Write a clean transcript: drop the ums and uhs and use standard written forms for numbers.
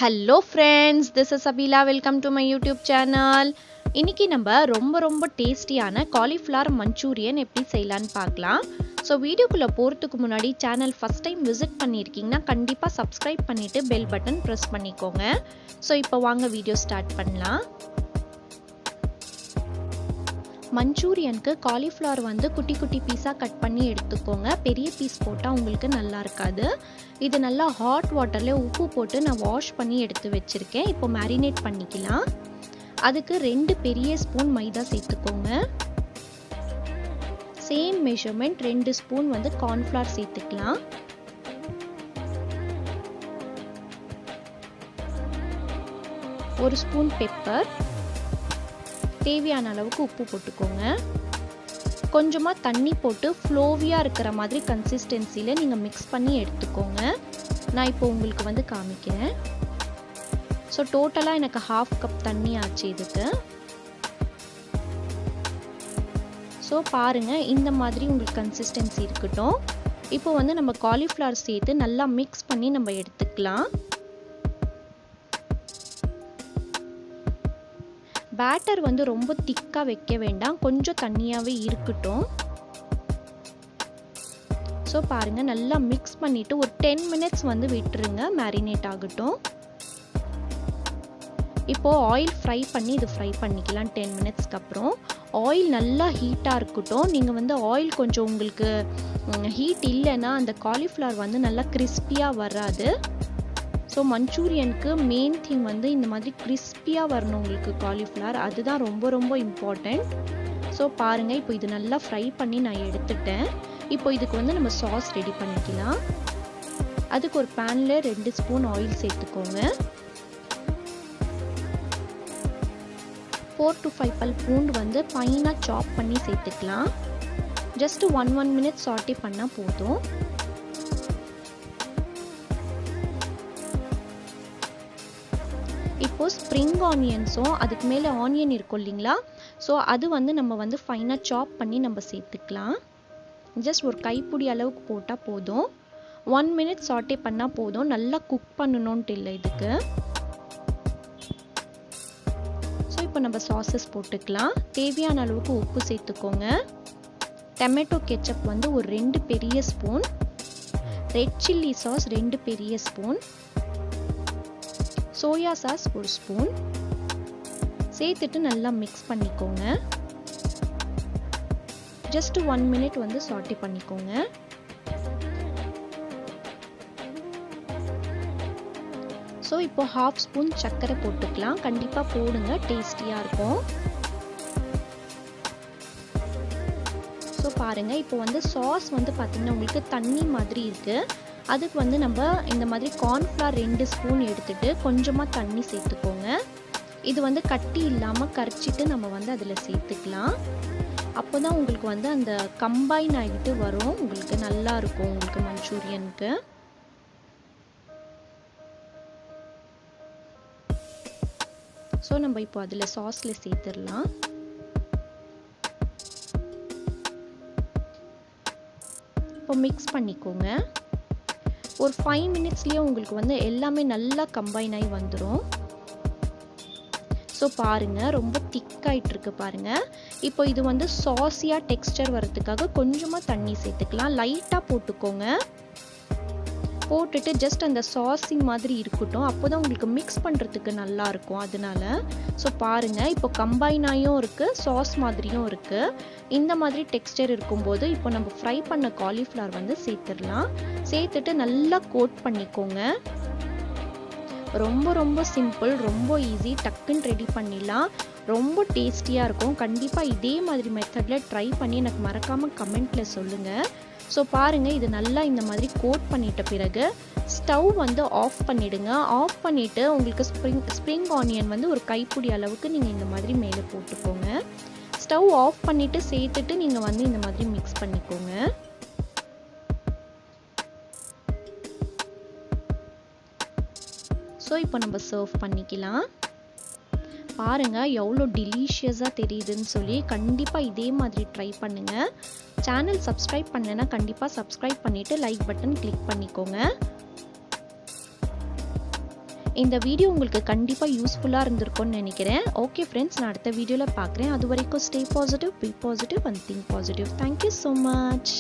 Hello friends, this is Abila. Welcome to my YouTube channel. இன்னைக்கு நம்ம ரொம்ப டேஸ்டியான cauliflower manchurian எப்படி செய்யலாம்னு பார்க்கலாம். So வீடியோக்குள்ள போறதுக்கு முன்னாடி சேனல் ஃபர்ஸ்ட் டைம் விசிட் பண்ணிருக்கீங்கன்னா கண்டிப்பா subscribe பண்ணிட்டு bell button press பண்ணிக்கோங்க. So இப்போ வாங்க வீடியோ ஸ்டார்ட் பண்ணலாம். மஞ்சூரியனுக்கு காலிஃப்ளவர் வந்து குட்டி குட்டி பீஸாக கட் பண்ணி எடுத்துக்கோங்க. பெரிய பீஸ் போட்டால் உங்களுக்கு நல்லா இருக்காது. இது நல்லா ஹாட் வாட்டரில் உப்பு போட்டு நான் வாஷ் பண்ணி எடுத்து வச்சுருக்கேன். இப்போ மேரினேட் பண்ணிக்கலாம். அதுக்கு 2 பெரிய ஸ்பூன் மைதா சேர்த்துக்கோங்க. சேம் மெஷர்மெண்ட் 2 ஸ்பூன் வந்து கார்ன்ஃப்ளவர் சேர்த்துக்கலாம். ஒரு ஸ்பூன் பெப்பர், தேவையான அளவுக்கு உப்பு போட்டுக்கோங்க. கொஞ்சமாக தண்ணி போட்டு ஃப்ளோவியாக இருக்கிற மாதிரி கன்சிஸ்டன்சியில் நீங்கள் மிக்ஸ் பண்ணி எடுத்துக்கோங்க. நான் இப்போ உங்களுக்கு வந்து காமிக்கிறேன். ஸோ டோட்டலாக எனக்கு 1/2 கப் தண்ணி ஆச்சு இதுக்கு. ஸோ பாருங்கள், இந்த மாதிரி உங்களுக்கு கன்சிஸ்டன்சி இருக்கட்டும். இப்போ வந்து நம்ம காலிஃப்ளவர் சேர்த்து நல்லா மிக்ஸ் பண்ணி நம்ம எடுத்துக்கலாம். பேட்டர் வந்து ரொம்ப திக்காக வைக்க வேண்டாம், கொஞ்சம் தண்ணியாகவே இருக்கட்டும். ஸோ பாருங்கள், நல்லா மிக்ஸ் பண்ணிவிட்டு ஒரு 10 மினிட்ஸ் வந்து விட்டுருங்க, மேரினேட் ஆகட்டும். இப்போது ஆயில் ஃப்ரை பண்ணி இது ஃப்ரை பண்ணிக்கலாம். 10 மினிட்ஸ்க்கு அப்புறம் ஆயில் நல்லா ஹீட்டாக இருக்கட்டும். நீங்கள் வந்து ஆயில் கொஞ்சம் உங்களுக்கு ஹீட் இல்லைன்னா அந்த காலிஃப்ளவர் வந்து நல்லா கிறிஸ்பியாக வராது. ஸோ மஞ்சூரியனுக்கு மெயின் திங் வந்து இந்த மாதிரி கிறிஸ்பியாக வரணும் உங்களுக்கு காலிஃப்ளவர், அதுதான் ரொம்ப இம்பார்ட்டண்ட். ஸோ பாருங்கள், இப்போ இது நல்லா ஃப்ரை பண்ணி நான் எடுத்துட்டேன். இப்போ இதுக்கு வந்து நம்ம சாஸ் ரெடி பண்ணிக்கலாம். அதுக்கு ஒரு பேனில் 2 ஸ்பூன் ஆயில் சேர்த்துக்கோங்க. 4 to 5 பல் பூண்டு வந்து ஃபைனாக சாப் பண்ணி சேர்த்துக்கலாம். ஜஸ்ட் 1 மினிட் சாட்டே பண்ணால் போதும். இப்போ ஸ்ப்ரிங் ஆனியன்ஸும் அதுக்கு மேலே ஆனியன் இருக்கும் இல்லைங்களா, ஸோ அது வந்து நம்ம வந்து ஃபைனாக சாப் பண்ணி நம்ம சேர்த்துக்கலாம். ஜஸ்ட் ஒரு கைப்பிடி அளவுக்கு போட்டால் போதும். 1 மினிட் சாட்டே பண்ணால் போதும், நல்லா குக் பண்ணணுன்ட்டு இல்லை இதுக்கு. ஸோ இப்போ நம்ம சாஸஸ் போட்டுக்கலாம். தேவையான அளவுக்கு உப்பு சேர்த்துக்கோங்க. டொமேட்டோ கெச்சப் வந்து ஒரு 2 பெரிய ஸ்பூன், ரெட் சில்லி சாஸ் 2 பெரிய ஸ்பூன், சோயா சாஸ் 1 ஸ்பூன் சேர்த்துட்டு நல்லா மிக்ஸ் பண்ணிக்கோங்க. ஜஸ்ட் 1 மினிட் வந்து சாட்டே பண்ணிக்கோங்க. ஸோ இப்போ 1/2 ஸ்பூன் சர்க்கரை போட்டுக்கலாம். கண்டிப்பாக போடுங்க, டேஸ்டியாக இருக்கும். ஸோ பாருங்கள், இப்போ வந்து சாஸ் வந்து பார்த்திங்கன்னா உங்களுக்கு தண்ணி மாதிரி இருக்குது. அதுக்கு வந்து நம்ம இந்த மாதிரி கார்ன்ஃப்ளவர் 2 ஸ்பூன் எடுத்துட்டு கொஞ்சமாக தண்ணி சேர்த்துக்கோங்க. இது வந்து கட்டி இல்லாமல் கரைச்சிட்டு நம்ம வந்து அதில் சேர்த்துக்கலாம். அப்போ தான் உங்களுக்கு வந்து அந்த கம்பைன் ஆகிட்டு வரும், உங்களுக்கு நல்லா இருக்கும் உங்களுக்கு மஞ்சூரியனுக்கு. ஸோ நம்ம இப்போ அதில் சாஸில் சேர்த்துடலாம். இப்போ மிக்ஸ் பண்ணிக்கோங்க. ஒரு 5 மினிட்ஸ்லேயே உங்களுக்கு வந்து எல்லாமே நல்லா கம்பைன் ஆகி வந்துடும். ஸோ பாருங்கள், ரொம்ப திக்காயிட்டு இருக்கு பாருங்கள். இப்போ இது வந்து சாஸியாக டெக்ஸ்டர் வரதுக்காக கொஞ்சமாக தண்ணி சேர்த்துக்கலாம். லைட்டாக போட்டுக்கோங்க. போட்டுட்டு ஜஸ்ட் அந்த சாஸி மாதிரி இருக்கட்டும், அப்போ தான் உங்களுக்கு மிக்ஸ் பண்ணுறதுக்கு நல்லா இருக்கும். அதனால ஸோ பாருங்கள், இப்போ கம்பைனாயும் இருக்குது, சாஸ் மாதிரியும் இருக்குது. இந்த மாதிரி டெக்ஸ்டர் இருக்கும்போது இப்போ நம்ம ஃப்ரை பண்ண காலிஃப்ளவர் வந்து சேர்த்துடலாம். சேர்த்துட்டு நல்லா கோட் பண்ணிக்கோங்க. ரொம்ப சிம்பிள், ரொம்ப ஈஸி, டக்குன்னு ரெடி பண்ணிடலாம். ரொம்ப டேஸ்டியாக இருக்கும். கண்டிப்பாக இதே மாதிரி மெத்தடில் ட்ரை பண்ணி எனக்கு மறக்காமல் கமெண்ட்டில் சொல்லுங்கள். ஸோ பாருங்கள், இது நல்லா இந்த மாதிரி கோட் பண்ணிட்ட பிறகு ஸ்டவ் வந்து ஆஃப் பண்ணிவிடுங்க. ஆஃப் பண்ணிவிட்டு உங்களுக்கு ஸ்ப்ரிங் ஆனியன் வந்து ஒரு கைப்பிடி அளவுக்கு நீங்கள் இந்த மாதிரி மேலே போட்டுக்கோங்க. ஸ்டவ் ஆஃப் பண்ணிவிட்டு சேர்த்துட்டு நீங்கள் வந்து இந்த மாதிரி மிக்ஸ் பண்ணிக்கோங்க. ஸோ இப்போ நம்ம சர்வ் பண்ணிக்கலாம். பாருங்கள் எவ்வளோ டெலிஷியஸாக தெரியுதுன்னு சொல்லி. கண்டிப்பாக இதே மாதிரி ட்ரை பண்ணுங்கள். சேனல் சப்ஸ்கிரைப் பண்ணலைன்னா கண்டிப்பாக சப்ஸ்கிரைப் பண்ணிவிட்டு லைக் பட்டன் கிளிக் பண்ணிக்கோங்க. இந்த வீடியோ உங்களுக்கு கண்டிப்பாக யூஸ்ஃபுல்லாக இருந்திருக்கும்னு நினைக்கிறேன். ஓகே ஃப்ரெண்ட்ஸ், நான் அடுத்த வீடியோவில் பார்க்குறேன். அது வரைக்கும் stay positive, be positive and think positive. Thank you so much.